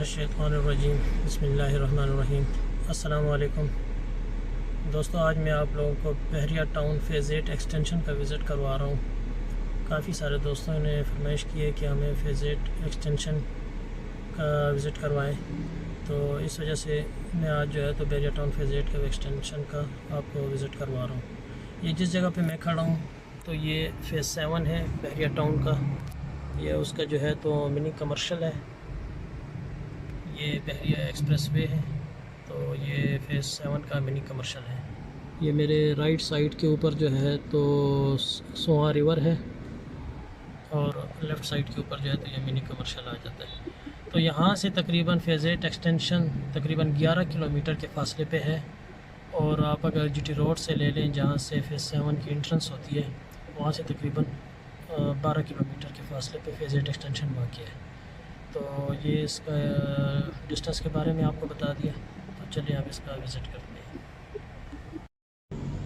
मिनश्शैतानिर्रजीम बिस्मिल्लाहिर्रहमानिर्रहीम। अस्सलाम वालेकुम दोस्तों, आज मैं आप लोगों को बहरिया टाउन फेज़ 8 एक्सटेंशन का विज़िट करवा रहा हूँ। काफ़ी सारे दोस्तों ने फरमाइश की है कि हमें फेज़ 8 एक्सटेंशन का विज़िट करवाएं, तो इस वजह से मैं आज जो है तो बहरिया टाउन फेज़ 8 का एक्सटेंशन का आपको विज़िट करवा रहा हूँ। ये जिस जगह पे मैं खड़ा हूँ तो ये फेज़ 7 है बहरिया टाउन का। ये उसका जो है तो मिनी कमर्शियल है। ये बहरिया एक्सप्रेस वे है, तो ये फेज़ 7 का मिनी कमर्शियल है। ये मेरे राइट साइड के ऊपर जो है तो सोहा रिवर है और लेफ़्ट साइड के ऊपर जो है तो ये मिनी कमर्शियल आ जाता है। तो यहाँ से तकरीबन फेज़ 8 एक्सटेंशन तकरीबन 11 किलोमीटर के फासले पे है। और आप अगर जीटी रोड से ले लें जहाँ से फेज़ 7 की एंट्रेंस होती है, वहाँ से तकरीबन 12 किलोमीटर के फासले पे फेज़ 8 एक्सटेंशन वाक़ है। तो ये इसका डिस्टेंस के बारे में आपको बता दिया, तो चलिए आप इसका विज़िट करते हैं।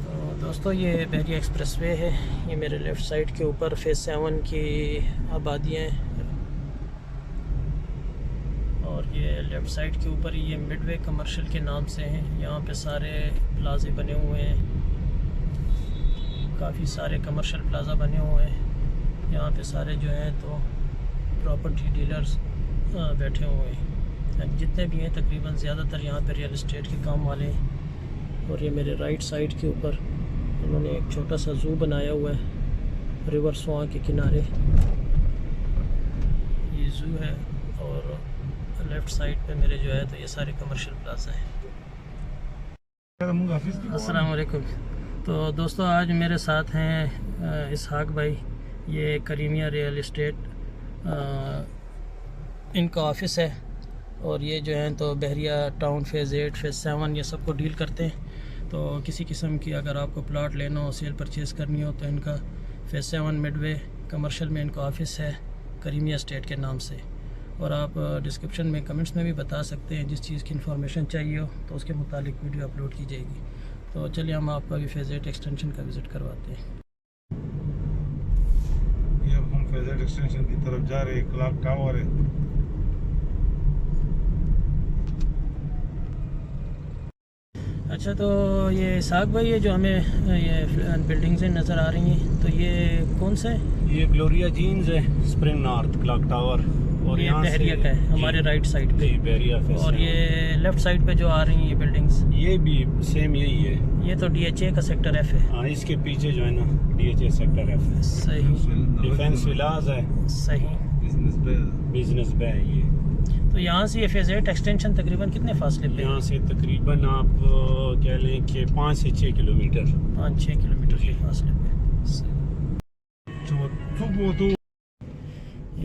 तो दोस्तों, ये बहरिया एक्सप्रेस वे है। ये मेरे लेफ़्ट साइड के ऊपर फेज़ 7 की आबादियाँ हैं और ये लेफ़्ट साइड के ऊपर ये मिडवे कमर्शियल के नाम से हैं। यहाँ पे सारे प्लाजे बने हुए हैं, काफ़ी सारे कमर्शियल प्लाजा बने हुए हैं। यहाँ पे सारे जो हैं तो प्रॉपर्टी डीलर्स बैठे हुए हैं, जितने भी हैं तकरीबन ज़्यादातर यहाँ पे रियल इस्टेट के काम वाले हैं। और ये मेरे राइट साइड के ऊपर इन्होंने एक छोटा सा ज़ू बनाया हुआ है रिवर सोहा के किनारे। ये ज़ू है और लेफ़्ट साइड पे मेरे जो है तो ये सारे कमर्शियल प्लाजा हैं। अस्सलाम वालेकुम। तो दोस्तों, आज मेरे साथ हैं इसहाक भाई। ये करीमिया रियल इस्टेट इनका ऑफ़िस है और ये जो है तो बहरिया टाउन फेज़ 8 फेज़ 7 ये सबको डील करते हैं। तो किसी किस्म की अगर आपको प्लॉट लेना हो, सेल परचेज़ करनी हो, तो इनका फेज़ 7 मिडवे कमर्शियल में इनका ऑफ़िस है करीमिया स्टेट के नाम से। और आप डिस्क्रिप्शन में कमेंट्स में भी बता सकते हैं जिस चीज़ की इन्फॉर्मेशन चाहिए हो, तो उसके मुतालिक वीडियो अपलोड की जाएगी। तो चलिए हम आपको अभी फेज़ 8 एक्सटेंशन का विज़िट करवाते हैं। ये अब हम फेज़ 8 एक्सटेंशन की तरफ जा रहे हैं। क्लॉक टावर है। अच्छा, तो ये साग भाई, ये जो हमें ये बिल्डिंग्स नज़र आ रही हैं, तो ये कौन सा है? ये ग्लोरिया जीन्स है, स्प्रिंग नॉर्थ क्लॉक टावर। और ये बहरिया का है हमारे राइट साइड पे। बहरिया। और ये लेफ़्ट साइड पे जो आ रही हैं ये बिल्डिंग्स, ये भी सेम यही है। ये तो डीएचए का सेक्टर एफ है। हाँ, इसके पीछे जो है ना डीएचए सेक्टर एफ है। सही। डिफेंस विलाज है। सही। बिजनेस बे है ये। तो यहाँ से ये फेज़ 8 एक्सटेंशन तकरीबन कितने फासले पे? यहाँ से तकरीबन आप कह लें कि 5 से 6 किलोमीटर। 5-6 किलोमीटर के फासले पे।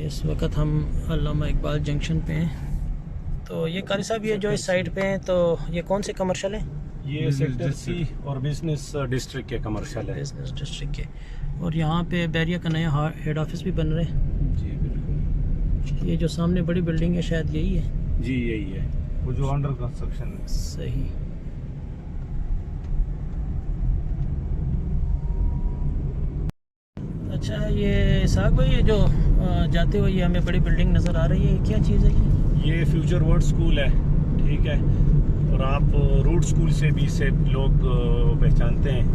इस वक्त हम अल्लामा इकबाल जंक्शन पे हैं। तो ये कारी साहब, ये जो इस साइड पे हैं, तो ये कौन से कमर्शियल हैं? ये सेक्टर सी और बिजनेस डिस्ट्रिक्ट के कमर्शियल है। बिजनेस डिस्ट्रिक्ट के। और यहाँ पे बहरिया का नया हेड ऑफिस भी बन रहे हैं। जी बिल्कुल। ये जो सामने बड़ी बिल्डिंग है शायद यही है। जी यही है, वो जो अंडर कंस्ट्रक्शन है। सही। अच्छा, ये साग भाई, ये जो जाते हुए ये हमें बड़ी बिल्डिंग नज़र आ रही है, ये क्या चीज़ है? ये फ्यूचर वर्ल्ड स्कूल है, ठीक है। और आप रूट स्कूल से भी इसे लोग पहचानते हैं।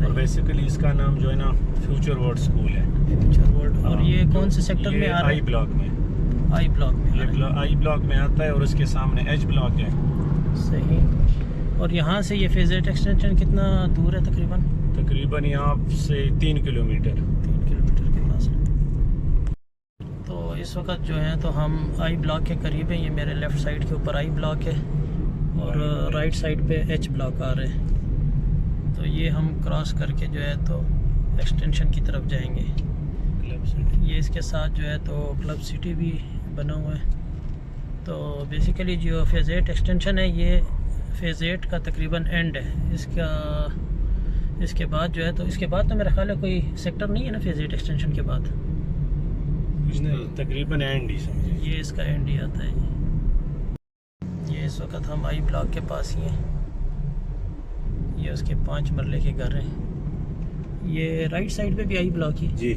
और बेसिकली इसका नाम जो है ना फ्यूचर वर्ल्ड स्कूल है। Future world. और ये कौन से सेक्टर में आ रहा है? आई ब्लॉक में। आई ब्लॉक में। ये आई ब्लॉक में आता है और उसके सामने एच ब्लॉक है। सही। और यहाँ से ये फेज़ 8 एक्सटेंशन कितना दूर है? तकरीबन यहाँ से 3 किलोमीटर। 3 किलोमीटर के पास। तो इस वक्त जो है तो हम आई ब्लॉक के करीब हैं। ये मेरे लेफ़्ट साइड के ऊपर आई ब्लॉक है और राइट साइड पे एच ब्लॉक आ रहे हैं। तो ये हम क्रॉस करके जो है तो एक्सटेंशन की तरफ जाएंगे। Club city. ये इसके साथ जो है तो क्लब सिटी भी बना हुआ है। तो बेसिकली जो फेज़ 8 एक्सटेंशन है, ये फेज़ 8 का तकरीबन एंड है। इसके बाद जो है तो इसके बाद तो मेरा ख्याल है कोई सेक्टर नहीं है ना फेज़ 8 एक्सटेंशन के बाद। तकरीबन एंड ही समझिए। ये इसका एंड ही आता है। ये इस वक्त हम आई ब्लॉक के पास ही हैं। ये उसके 5 मरले के घर हैं। ये राइट साइड पे भी आई ब्लॉक ही। जी।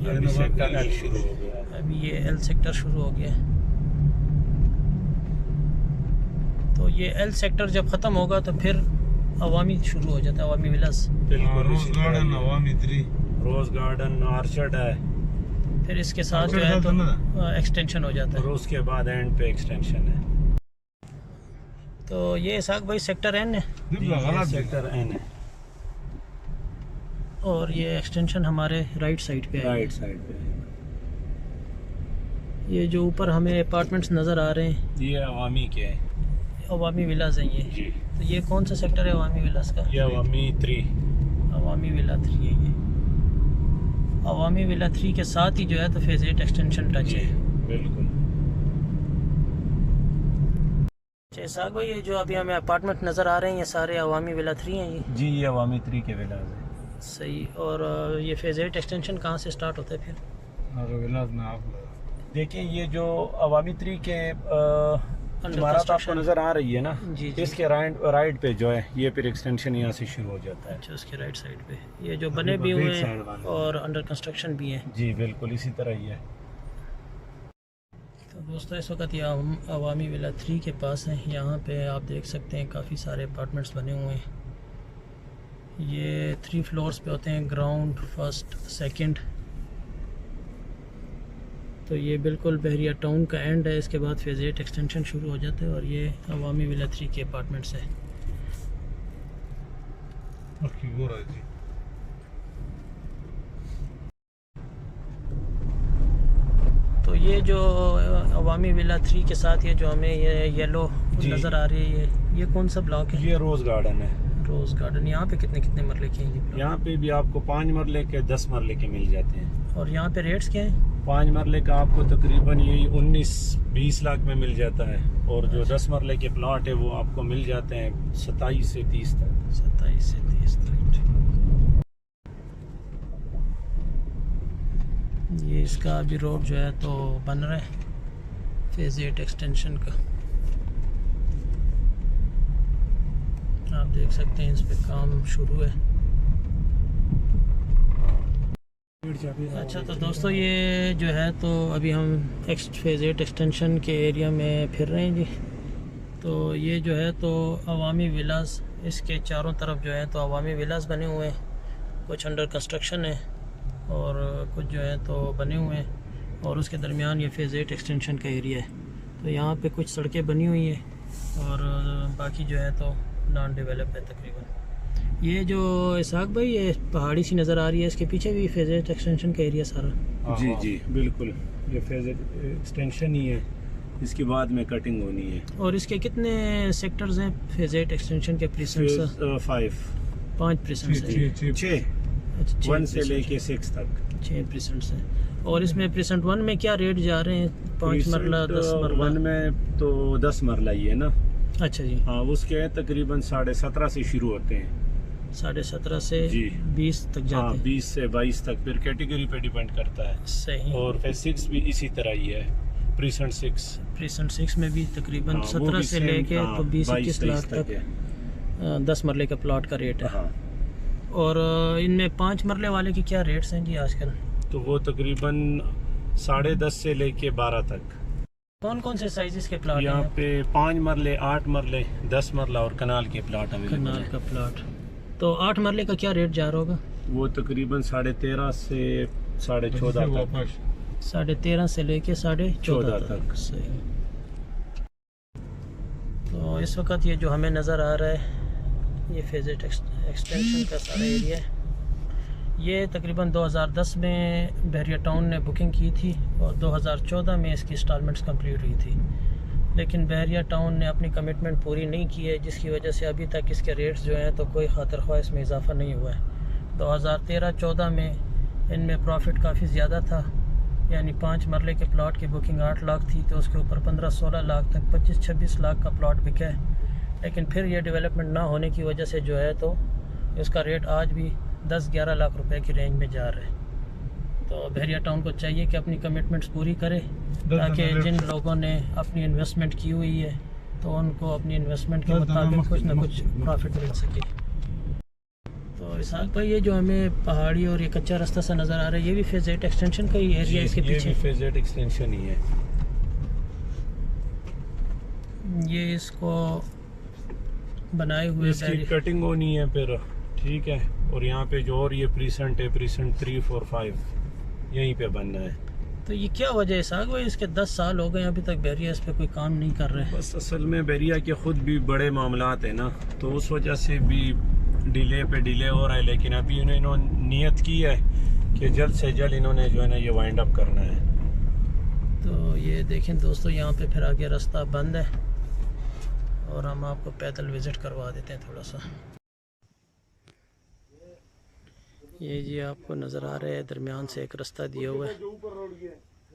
अभी सेक्टर एल शुरू हो गया है। अभी ये एल सेक्टर शुरू हो गया है। तो ये एल सेक्टर जब ख़त्म होगा तो फिर अवामी शुरू हो जाता है, अवामी विलास। बिल्कुल रोज इसी तरह गार्डन ही। अवामी 3 रोज गार्डन आर्चर्ड है फिर इसके साथ जो है तो एक्सटेंशन हो जाता और है। उसके बाद एंड पे एक्सटेंशन है। तो ये इसाक भाई सेक्टर एन है सेक्टर एन है, और ये एक्सटेंशन हमारे राइट साइड पे है। राइट साइड पे है। ये जो ऊपर हमें अपार्टमेंट्स नज़र आ रहे हैं ये अवामी के है अवामी विलास हैं ये। जी। तो ये कौन सा सेक्टर है अवामी विलास का? ये अवामी 3। अवामी विला 3 है ये। अवामी विला 3 के साथ ही जो है तो फेज 8 एक्सटेंशन टच है। बिल्कुल। जैसा भाई ये जो अभी हमें अपार्टमेंट नज़र आ रहे हैं ये सारे अवामी विला 3 हैं ये। जी ये अवामी 3 के विलाज है। सही। और ये फेज 8 एक्सटेंशन कहाँ से स्टार्ट होता है फिर? और विलास में आप देखिए ये जो अवामी 3 के इमारत आपको नज़र आ रही है ना, जी जी। इसके राइट पे जो है ये फिर एक्सटेंशन यहाँ से शुरू हो जाता है। अच्छा उसके राइट साइड पे ये जो बने भी हुए हैं और अंडर कंस्ट्रक्शन भी हैं। जी बिल्कुल इसी तरह ही है। तो दोस्तों इस वक्त ये हम अवामी विला 3 के पास हैं। यहाँ पे आप देख सकते हैं काफ़ी सारे अपार्टमेंट्स बने हुए हैं। ये 3 फ्लोर्स पे होते हैं, ग्राउंड, फर्स्ट, सेकंड। तो ये बिल्कुल बहरिया टाउन का एंड है। इसके बाद फेज 8 एक्सटेंशन शुरू हो जाता है और ये अवामी विला 3 के अपार्टमेंट्स हैं। की वो रहा जी। तो ये जो अवामी विला 3 के साथ ये जो हमें ये येलो जी। नज़र आ रही है ये कौन सा ब्लॉक है? ये रोज़ गार्डन है। Rose garden. यहाँ पे कितने कितने मरले के हैं ये ब्लॉक? यहाँ पे भी आपको 5 मरले के 10 मरले के मिल जाते हैं। और यहाँ पे रेट्स क्या हैं? 5 मरले का आपको तकरीबन यही 19-20 लाख में मिल जाता है, और जो 10 मरले के प्लॉट है वो आपको मिल जाते हैं 27 से 30 तक। 27 से 30 तक। ये इसका अभी रोड जो है तो बन रहा है फेज 8 एक्सटेंशन का। आप देख सकते हैं इस पे काम शुरू है। अच्छा तो दोस्तों ये जो है तो अभी हम फेज 8 एक्सटेंशन के एरिया में फिर रहे हैं जी। तो ये जो है तो अवामी विलास, इसके चारों तरफ जो है तो अवामी विलास बने हुए हैं, कुछ अंडर कंस्ट्रक्शन है और कुछ जो है तो बने हुए हैं, और उसके दरमियान ये फेज़ 8 एक्सटेंशन का एरिया है। तो यहाँ पे कुछ सड़कें बनी हुई हैं और बाकी जो है तो नॉन डेवलप है तकरीबन। ये जो इसाक भाई ये पहाड़ी सी नज़र आ रही है, इसके पीछे भी फेज़ 8 एक्सटेंशन का एरिया सारा। जी जी बिल्कुल, ये फेज एक्सटेंशन ही है, इसके बाद में कटिंग होनी है। और इसके कितने सेक्टर्स हैं फेज़ 8 एक्सटेंशन के? प्रीसेंट्स 5 प्रीसेंट्स हैं। 6 अच्छा 1 से लेके 6 तक 6 प्रीसेंट्स हैं। और इसमें प्रीसेंट 1 में क्या रेट जा रहे हैं? 5 मरला 10 मरला? 1 में तो 10 मरला ही है ना। अच्छा जी। हाँ उसके तकरीबन 17.5 से शुरू होते हैं। 17.5 से जी 20 तक जाते हाँ हैं। 20 से 22 तक, फिर कैटेगरी पे डिपेंड करता है। सही। और फिर 6 भी इसी तरह ही है, प्रीसेंट 6। प्रीसेंट 6 में भी तकरीबन हाँ, वो 17 भी से same, लेके हाँ, तो 20-21 लाख 22-23 तक है। 10 मरले का प्लॉट का रेट है। हाँ और इनमें 5 मरले वाले के क्या रेट्स हैं जी आजकल? तो वो तकरीबन 10.5 से लेके 12 तक। कौन कौन से साइजेस के प्लॉट यहाँ हैं? पे 5 मरले, 8 मरले, 10 मरला और कनाल के प्लॉट अवेलेबल कनाल है। का प्लॉट। तो 8 मरले का क्या रेट जा रहा होगा? वो तकरीबन 13.5 से 14.5 तक। वापस 13.5 से लेके 14.5 तक। सही। तो इस वक्त ये जो हमें नज़र आ रहा है ये फेज़ 8 एक्सटेंशन का सारा एरिया है। ये तकरीबन 2010 में बहरिया टाउन ने बुकिंग की थी और 2014 में इसकी इंस्टॉलमेंट्स कंप्लीट हुई थी, लेकिन बहरिया टाउन ने अपनी कमिटमेंट पूरी नहीं की है, जिसकी वजह से अभी तक इसके रेट्स जो हैं तो कोई खातिर ख्वाह इसमें इजाफा नहीं हुआ है। 2013-14 में इनमें प्रॉफिट काफ़ी ज़्यादा था, यानी 5 मरले के प्लॉट की बुकिंग 8 लाख थी, तो उसके ऊपर 15-16 लाख तक 25-26 लाख का प्लॉट बिका है। लेकिन फिर ये डेवलपमेंट ना होने की वजह से जो है तो इसका रेट आज भी 10-11 लाख रुपए की रेंज में जा रहा है। तो बहरिया टाउन को चाहिए कि अपनी कमिटमेंट्स पूरी करे, ताकि जिन लोगों ने अपनी इन्वेस्टमेंट की हुई है तो उनको अपनी इन्वेस्टमेंट के मुताबिक कुछ ना कुछ प्रॉफिट मिल सके। तो इसहाक भाई, ये जो हमें पहाड़ी और ये कच्चा रास्ता सा नज़र आ रहा है, ये भी फेज़ 8 एक्सटेंशन का ही एरिया इसके ये पीछे? भी फेज 8 एक्सटेंशन ही है। ये इसको बनाए हुए इसकी कटिंग होनी है फिर, ठीक है। और यहाँ पे जो और ये प्रीसेंट है, प्रीसेंट 3, 4, 5 यहीं पे बनना है। तो ये क्या वजह है इसहाक भाई, इसके 10 साल हो गए अभी तक बैरिया इस पे कोई काम नहीं कर रहे हैं? बस असल में बैरिया के खुद भी बड़े मामलात है ना, तो उस वजह से भी डिले पे डिले हो रहा है। लेकिन अभी इन्होंने नियत की है कि जल्द से जल्द इन्होंने जो है ना ये वाइंड अप करना है। तो ये देखें दोस्तों, यहाँ पे फिर आगे रास्ता बंद है और हम आपको पैदल विज़िट करवा देते हैं थोड़ा सा। ये जी आपको नज़र आ रहा है, दरमियान से एक रास्ता दिया हुआ है।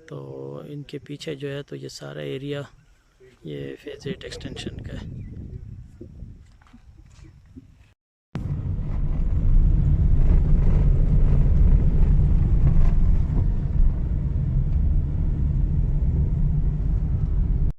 तो इनके पीछे जो है तो ये सारा एरिया ये फेज़ 8 एक्सटेंशन का है।